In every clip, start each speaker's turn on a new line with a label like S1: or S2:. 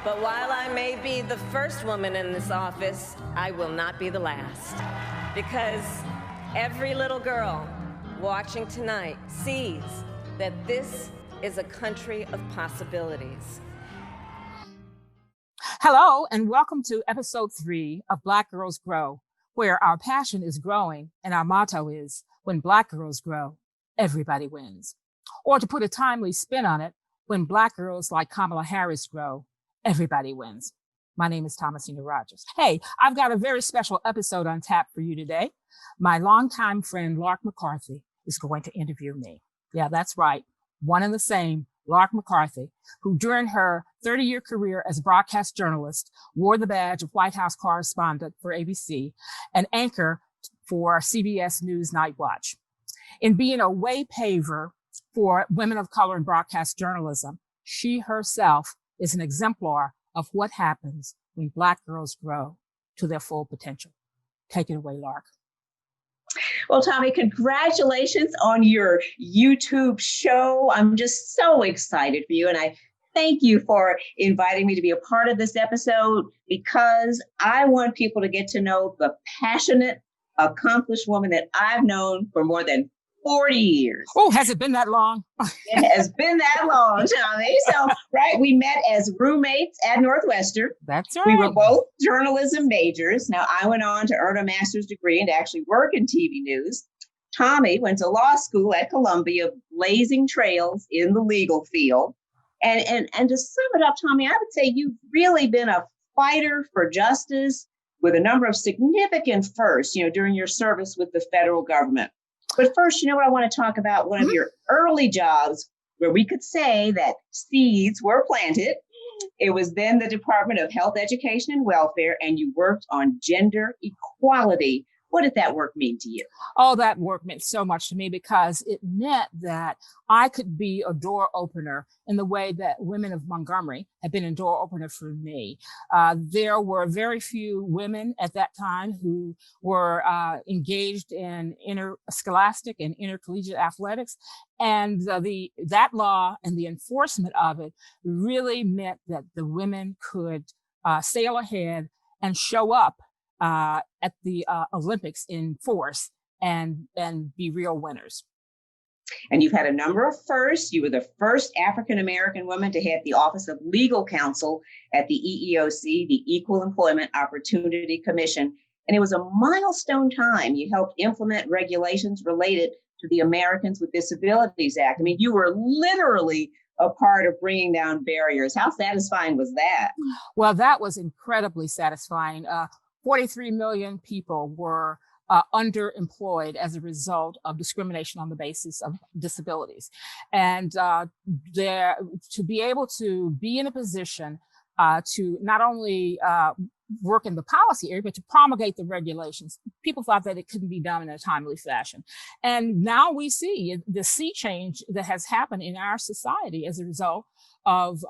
S1: But while I may be the first woman in this office, I will not be the last. Because every little girl watching tonight sees that this is a country of possibilities.
S2: Hello, and welcome to episode 3 of Black Girls Grow, where our passion is growing and our motto is, when Black girls grow, everybody wins. Or to put a timely spin on it, when Black girls like Kamala Harris grow, everybody wins. My name is Thomasina Rogers. Hey, I've got a very special episode on tap for you today. My longtime friend, Lark McCarthy, is going to interview me. Yeah, that's right. One and the same, Lark McCarthy, who during her 30-year career as a broadcast journalist wore the badge of White House correspondent for ABC and anchor for CBS News Night Watch. In being a way paver for women of color in broadcast journalism, she herself is an exemplar of what happens when Black girls grow to their full potential. Take it away, Lark.
S3: Well, Tommy, congratulations on your YouTube show. I'm just so excited for you. And I thank you for inviting me to be a part of this episode, because I want people to get to know the passionate, accomplished woman that I've known for more than 40 years.
S2: Oh, has it been that long?
S3: It has been that long, Tommy. So, right, we met as roommates at Northwestern.
S2: That's right.
S3: We were both journalism majors. Now, I went on to earn a master's degree and to actually work in TV news. Tommy went to law school at Columbia, blazing trails in the legal field. And to sum it up, Tommy, I would say you've really been a fighter for justice with a number of significant firsts, during your service with the federal government. But first, I want to talk about one of your early jobs where we could say that seeds were planted. It was then the Department of Health, Education, and Welfare, and you worked on gender equality. What did that work mean to you?
S2: Oh, that work meant so much to me because it meant that I could be a door opener in the way that women of Montgomery had been a door opener for me. There were very few women at that time who were engaged in interscholastic and intercollegiate athletics. And that law and the enforcement of it really meant that the women could sail ahead and show up at the Olympics in force and be real winners.
S3: And you've had a number of firsts. You were the first African-American woman to head the Office of Legal Counsel at the EEOC, the Equal Employment Opportunity Commission. And it was a milestone time. You helped implement regulations related to the Americans with Disabilities Act. I mean, you were literally a part of bringing down barriers. How satisfying was that?
S2: Well, that was incredibly satisfying. 43 million people were underemployed as a result of discrimination on the basis of disabilities. And to be able to be in a position to not only work in the policy area, but to promulgate the regulations, people thought that it couldn't be done in a timely fashion. And now we see the sea change that has happened in our society as a result of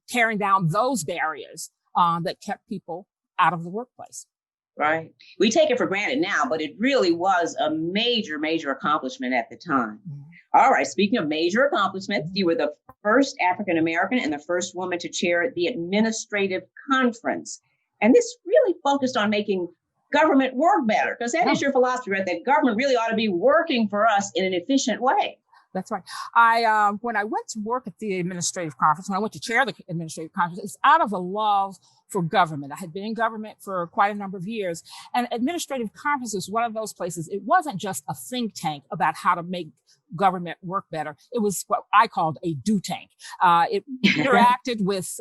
S2: tearing down those barriers that kept people out of the workplace.
S3: Right. We take it for granted now, but it really was a major, major accomplishment at the time. Mm-hmm. All right. Speaking of major accomplishments, you were the first African-American and the first woman to chair the administrative conference. And this really focused on making government work better, because that is your philosophy, right? That government really ought to be working for us in an efficient way.
S2: That's right. When I went to work at the administrative conference, when I went to chair the administrative conference, it's out of a love for government. I had been in government for quite a number of years, and administrative conference was one of those places. It wasn't just a think tank about how to make government work better. It was what I called a do tank. It interacted with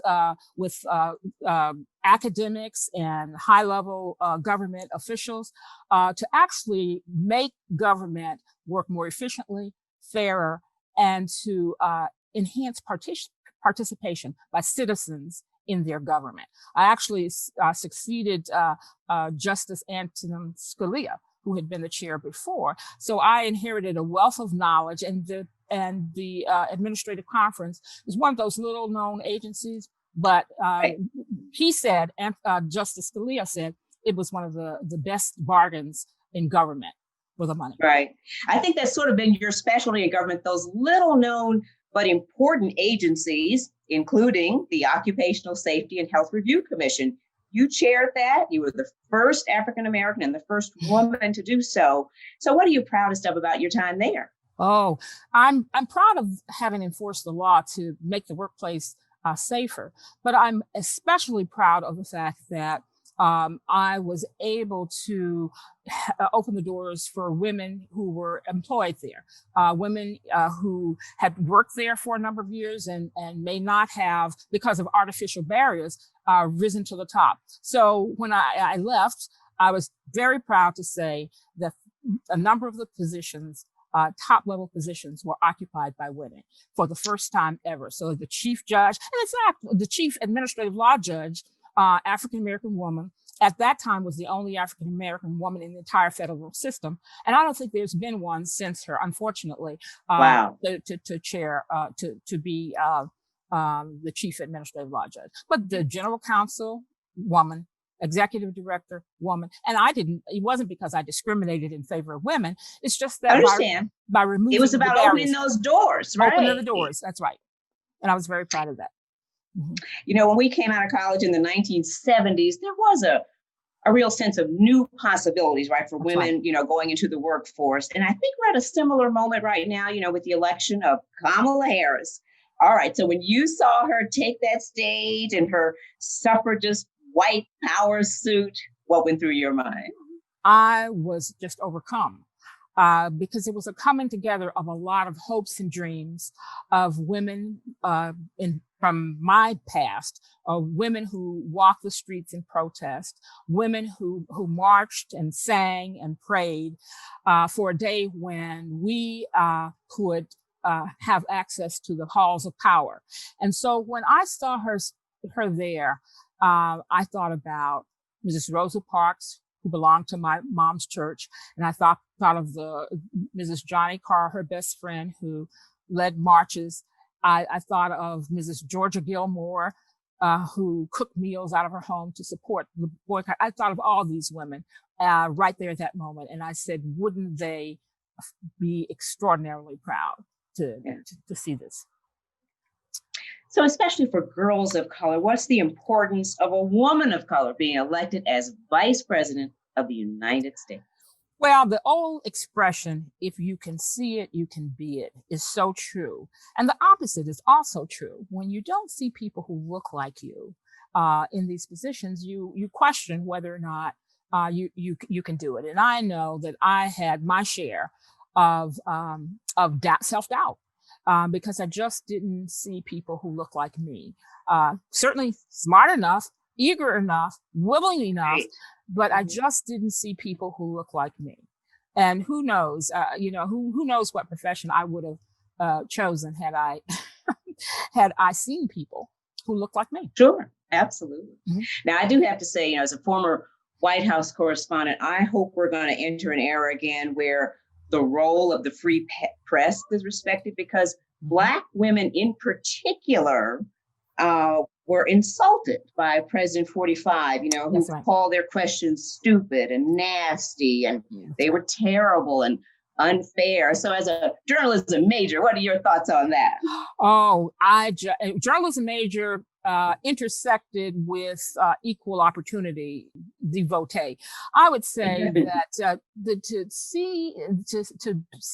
S2: academics and high-level government officials to actually make government work more efficiently, fairer, and to enhance participation by citizens in their government. I actually succeeded Justice Antonin Scalia, who had been the chair before. So I inherited a wealth of knowledge, and the administrative conference is one of those little known agencies. But he said, and Justice Scalia said, it was one of the best bargains in government for the money.
S3: Right. I think that's sort of been your specialty in government, those little known but important agencies, including the Occupational Safety and Health Review Commission. You chaired that. You were the first African American and the first woman to do so. So what are you proudest of about your time there?
S2: Oh, I'm proud of having enforced the law to make the workplace safer, but I'm especially proud of the fact that I was able to open the doors for women who were employed there, women who had worked there for a number of years and may not have, because of artificial barriers, risen to the top. So when I left, I was very proud to say that a number of the positions, top level positions, were occupied by women for the first time ever. So the chief judge, and in fact, the chief administrative law judge, African-American woman, at that time was the only African-American woman in the entire federal system. And I don't think there's been one since her, unfortunately,
S3: Wow.
S2: to chair, to be the chief administrative law judge. But the general counsel, woman, executive director, woman. And it wasn't because I discriminated in favor of women. It's just that by removing
S3: it was about
S2: the
S3: opening those doors, right?
S2: Opening the doors, that's right. And I was very proud of that. Mm-hmm.
S3: You know, when we came out of college in the 1970s, there was a real sense of new possibilities, right, for women, you know, going into the workforce. And I think we're at a similar moment right now, you know, with the election of Kamala Harris. All right. So when you saw her take that stage in her suffragist white power suit, what went through your mind?
S2: I was just overcome. Because it was a coming together of a lot of hopes and dreams of women from my past, women who walked the streets in protest, women who marched and sang and prayed for a day when we could have access to the halls of power. And so when I saw her there, I thought about Mrs. Rosa Parks, who belonged to my mom's church. And I thought of the Mrs. Johnny Carr, her best friend, who led marches. I thought of Mrs. Georgia Gilmore, who cooked meals out of her home to support the boycott. I thought of all these women right there at that moment. And I said, wouldn't they be extraordinarily proud to see this?
S3: So especially for girls of color, what's the importance of a woman of color being elected as Vice President of the United States?
S2: Well, the old expression, if you can see it, you can be it, is so true. And the opposite is also true. When you don't see people who look like you in these positions, you question whether or not you can do it. And I know that I had my share of self-doubt. Because I just didn't see people who look like me. Certainly smart enough, eager enough, willing enough, but I just didn't see people who look like me. And who knows, who knows what profession I would have chosen had I had I seen people who look like me.
S3: Sure, absolutely. Mm-hmm. Now, I do have to say, as a former White House correspondent, I hope we're going to enter an era again where the role of the free press is respected, because Black women in particular were insulted by President 45, who called their questions stupid and nasty, and they were terrible and unfair. So as a journalism major, what are your thoughts on that?
S2: Oh, journalism major intersected with equal opportunity devotee. I would say that to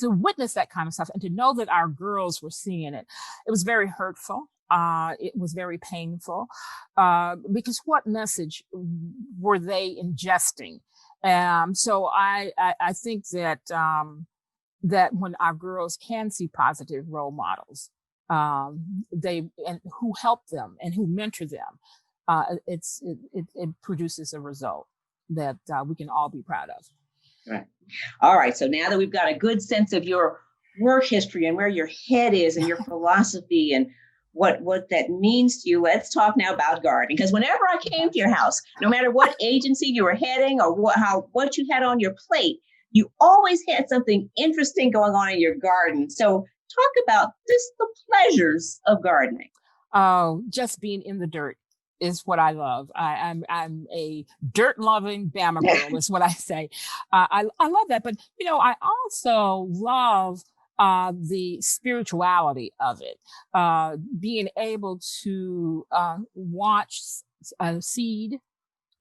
S2: witness that kind of stuff and to know that our girls were seeing it, it was very hurtful. It was very painful because what message were they ingesting? So I think that that when our girls can see positive role models, who help them and who mentor them, it produces a result that we can all be proud of.
S3: Right. All right. So now that we've got a good sense of your work history and where your head is and your philosophy and what that means to you, let's talk now about gardening. Because whenever I came to your house, no matter what agency you were heading or what you had on your plate, you always had something interesting going on in your garden. So talk about just the pleasures of gardening.
S2: Oh, just being in the dirt is what I love. I'm a dirt loving Bama girl is what I say. I love that. But, I also love the spirituality of it, being able to watch a seed,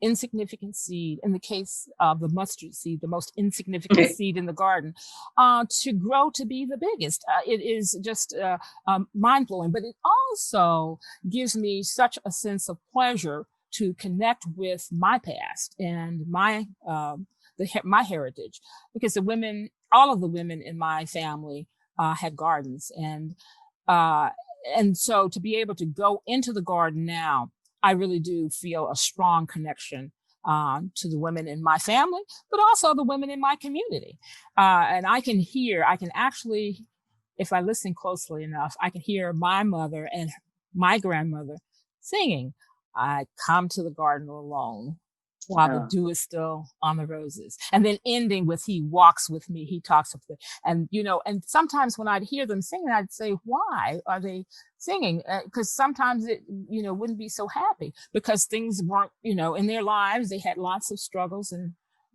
S2: insignificant seed, in the case of the mustard seed, the most insignificant seed in the garden, to grow to be the biggest. It is just mind blowing, but it also gives me such a sense of pleasure to connect with my past and my heritage, because all of the women in my family had gardens, and so to be able to go into the garden now, I really do feel a strong connection to the women in my family, but also the women in my community. And I can actually, if I listen closely enough, I can hear my mother and my grandmother singing, "I come to the garden alone while the dew is still on the roses," and then ending with, "He walks with me, he talks with me." And, and sometimes when I'd hear them singing, I'd say, why are they singing? Because sometimes it, wouldn't be so happy because things weren't, in their lives, they had lots of struggles,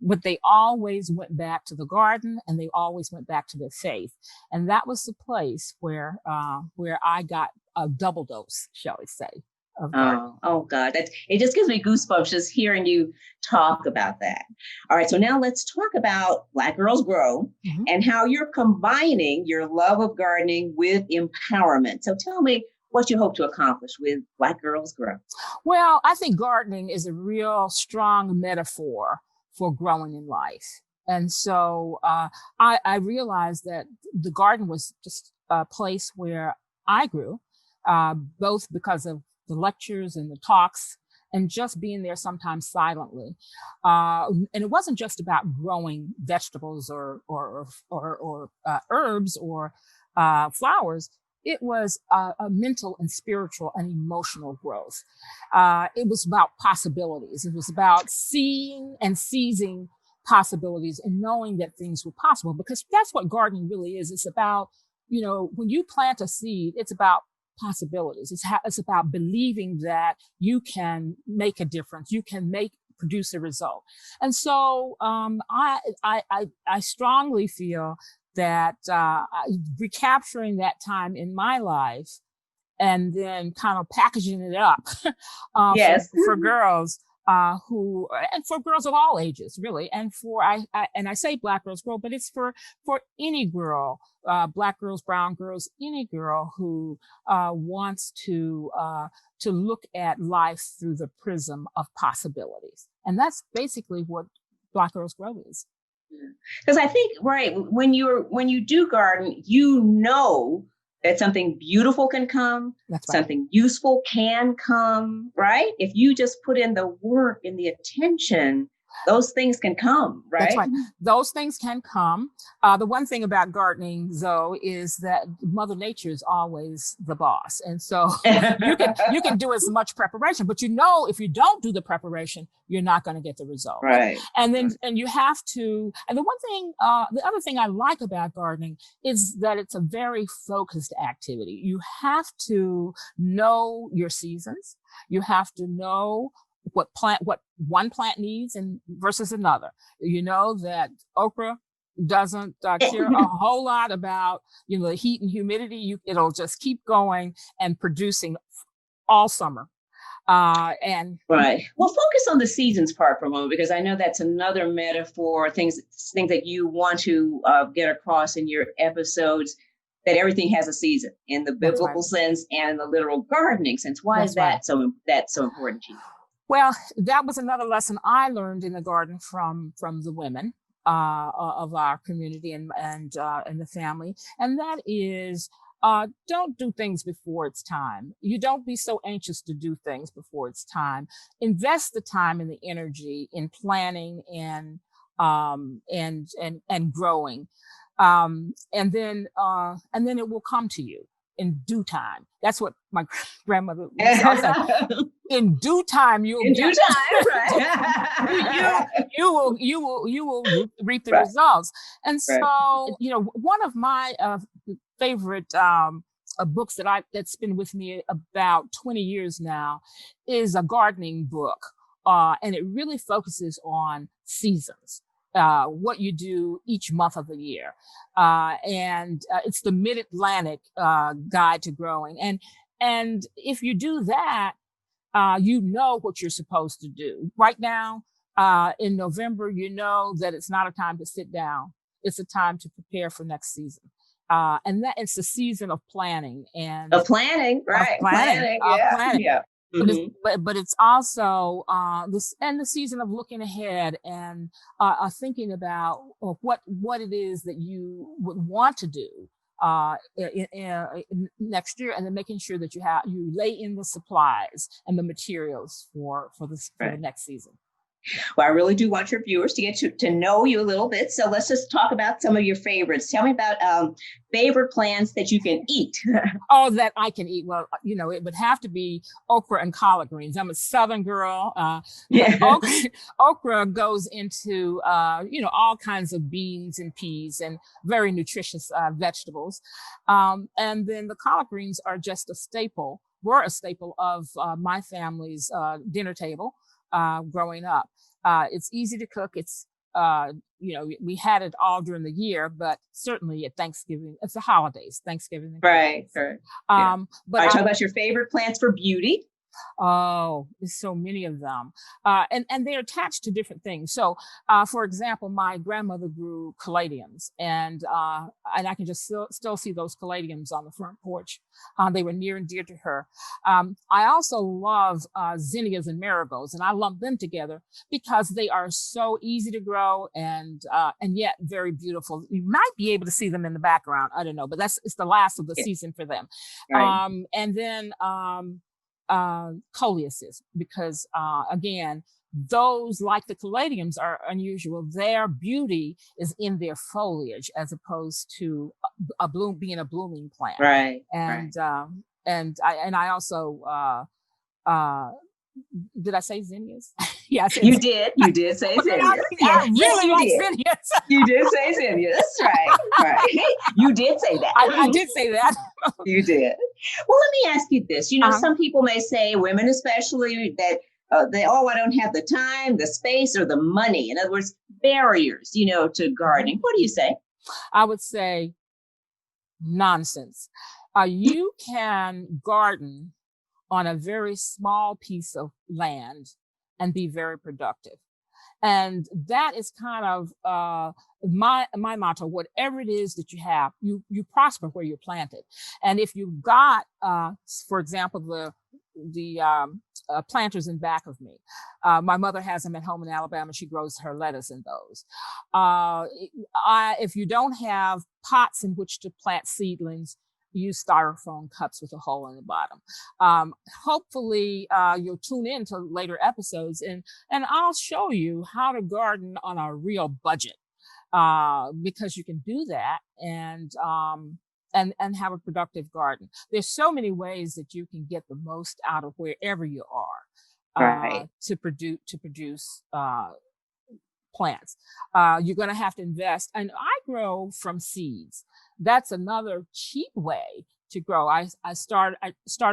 S2: but they always went back to the garden, and they always went back to their faith. And that was the place where I got a double dose, shall we say.
S3: Oh God, it just gives me goosebumps just hearing you talk about that. All right, so now let's talk about Black Girls Grow and how you're combining your love of gardening with empowerment. So tell me what you hope to accomplish with Black Girls Grow.
S2: Well, I think gardening is a real strong metaphor for growing in life. And so I realized that the garden was just a place where I grew, both because of the lectures and the talks and just being there sometimes silently. And it wasn't just about growing vegetables or herbs or flowers. It was a mental and spiritual and emotional growth. It was about possibilities. It was about seeing and seizing possibilities and knowing that things were possible, because that's what gardening really is. It's about, when you plant a seed, it's about possibilities. It's about believing that you can make a difference. You can produce a result. And so I strongly feel that recapturing that time in my life and then kind of packaging it up for girls and for girls of all ages, really. And I say Black Girls Grow, but it's for any girl, Black girls, brown girls, any girl who wants to look at life through the prism of possibilities. And that's basically what Black Girls Grow is.
S3: Because I think, right, when you do garden, that something beautiful can come,
S2: that's right.
S3: Something useful can come, right? If you just put in the work and the attention, those things can come, right?
S2: That's right. Those things can come. The one thing about gardening, though, is that Mother Nature is always the boss. And so you can do as much preparation, but if you don't do the preparation, you're not going to get the result.
S3: Right.
S2: And then you have to, and the other thing I like about gardening is that it's a very focused activity. You have to know your seasons. You have to know what one plant needs and versus another. That okra doesn't care a whole lot about the heat and humidity. It'll just keep going and producing all summer. And
S3: right. Well, focus on the seasons part for a moment, because I know that's another metaphor, things that you want to get across in your episodes, that everything has a season in the biblical sense and in the literal gardening sense. Why is that so important to you?
S2: Well, that was another lesson I learned in the garden from the women of our community and the family, and that is don't do things before it's time. You don't be so anxious to do things before it's time. Invest the time and the energy in planning and growing, and then it will come to you in due time. That's what my grandmother would say. In due time, you will reap the results. And so, one of my favorite books that's been with me about 20 years now is a gardening book, and it really focuses on seasons. what you do each month of the year. And it's the Mid-Atlantic Guide to Growing. And if you do that, you know what you're supposed to do. Right now, in November, you know that it's not a time to sit down. It's a time to prepare for next season. And that it's the season of planning and
S3: planning, right?
S2: Planning.
S3: Yeah.
S2: But it's also the season of looking ahead and thinking about what it is that you would want to do in next year, and then making sure that you lay in the supplies and the materials for the next season.
S3: Well, I really do want your viewers to get to know you a little bit. So let's just talk about some of your favorites. Tell me about favorite plants that you can eat.
S2: Oh, that I can eat. Well, it would have to be okra and collard greens. I'm a Southern girl. Okra goes into, all kinds of beans and peas and very nutritious vegetables. And then the collard greens are just were a staple of my family's dinner table. Growing up. It's easy to cook. It's, we had it all during the year, but certainly at Thanksgiving, it's the holidays, Thanksgiving.
S3: Right.
S2: But
S3: I talk about your favorite plants for beauty.
S2: Oh, there's so many of them. And they're attached to different things. So, for example, my grandmother grew caladiums, and I can just still see those caladiums on the front porch. They were near and dear to her. I also love zinnias and marigolds, and I lump them together because they are so easy to grow and yet very beautiful. You might be able to see them in the background. I don't know, but it's the last of the season for them.
S3: Right.
S2: And then coleuses, because again, those, like the caladiums, are unusual. Their beauty is in their foliage as opposed to being a blooming plant.
S3: Right.
S2: And I also did I say zinnias? Yeah,
S3: you did. You did say zinnias.
S2: I really like zinnias.
S3: You did say zinnias. Right. You did say that.
S2: I did say that.
S3: You did. Well, let me ask you this. Some people may say, women especially, that I don't have the time, the space, or the money. In other words, barriers, to gardening. What do you say?
S2: I would say nonsense. You can garden on a very small piece of land and be very productive. And that is kind of my motto. Whatever it is that you have, you prosper where you're planted. And if you've got, for example, the planters in back of me, my mother has them at home in Alabama. She grows her lettuce in those. If you don't have pots in which to plant seedlings, use styrofoam cups with a hole in the bottom. Hopefully you'll tune in to later episodes and I'll show you how to garden on a real budget, because you can do that and have a productive garden. There's so many ways that you can get the most out of wherever you are to produce plants. You're going to have to invest. And I grow from seeds. That's another cheap way to grow. I start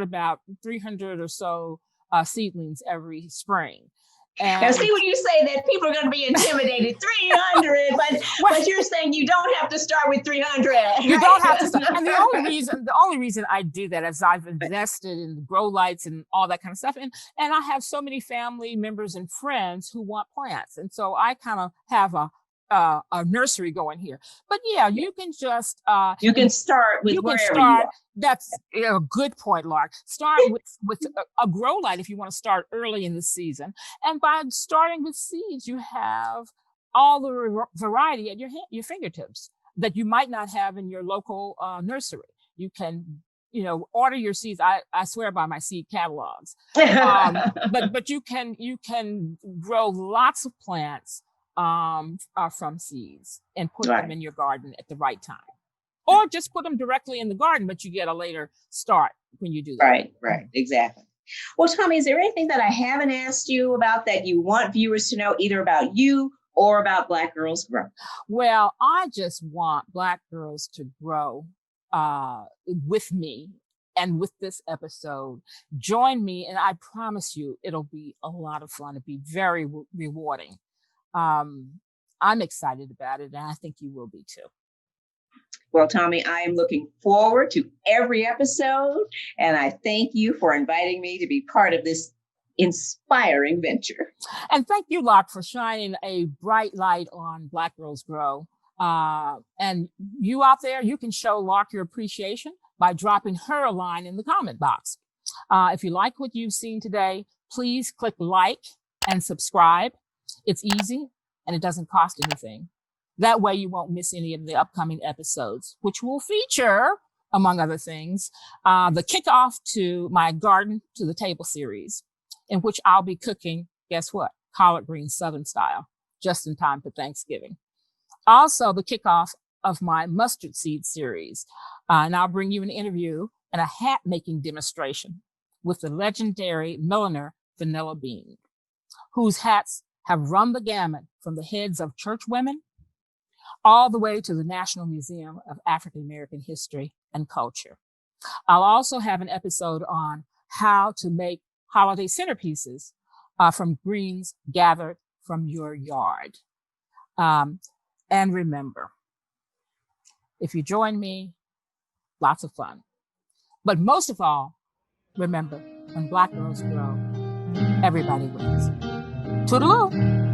S2: about 300 or so seedlings every spring. And
S3: now, see, when you say that, people are going to be intimidated. 300, but you're saying you don't have to start with 300. Right?
S2: You don't have to start. And the only reason I do that is I've invested in grow lights and all that kind of stuff. And I have so many family members and friends who want plants. And so I kind of have a nursery going here. But yeah, you can just
S3: you can start with wherever you are.
S2: That's a good point, Lark. Start with a grow light if you want to start early in the season. And by starting with seeds, you have all the variety at your fingertips that you might not have in your local nursery. You can order your seeds. I swear by my seed catalogs. But you can grow lots of plants from seeds and put them in your garden at the right time, or just put them directly in the garden, but you get a later start when you do that.
S3: Right, exactly. Well, Tommy, is there anything that I haven't asked you about that you want viewers to know, either about you or about Black Girls Grow?
S2: Well, I just want Black girls to grow with me. And with this episode, join me, and I promise you it'll be a lot of fun. It'll be very rewarding. I'm excited about it, and I think you will be too.
S3: Well, Tommy, I am looking forward to every episode, and I thank you for inviting me to be part of this inspiring venture.
S2: And thank you, Lark, for shining a bright light on Black Girls Grow. And you out there, you can show Lark your appreciation by dropping her a line in the comment box. If you like what you've seen today, please click like and subscribe. It's easy and it doesn't cost anything. That way you won't miss any of the upcoming episodes, which will feature, among other things, the kickoff to my Garden to the Table series, in which I'll be cooking, guess what? Collard greens Southern style, just in time for Thanksgiving. Also, the kickoff of my mustard seed series. And I'll bring you an interview and a hat making demonstration with the legendary milliner Vanilla Bean, whose hats have run the gamut from the heads of church women all the way to the National Museum of African American History and Culture. I'll also have an episode on how to make holiday centerpieces from greens gathered from your yard. And remember, if you join me, lots of fun. But most of all, remember, when Black girls grow, everybody wins. Toodaloo!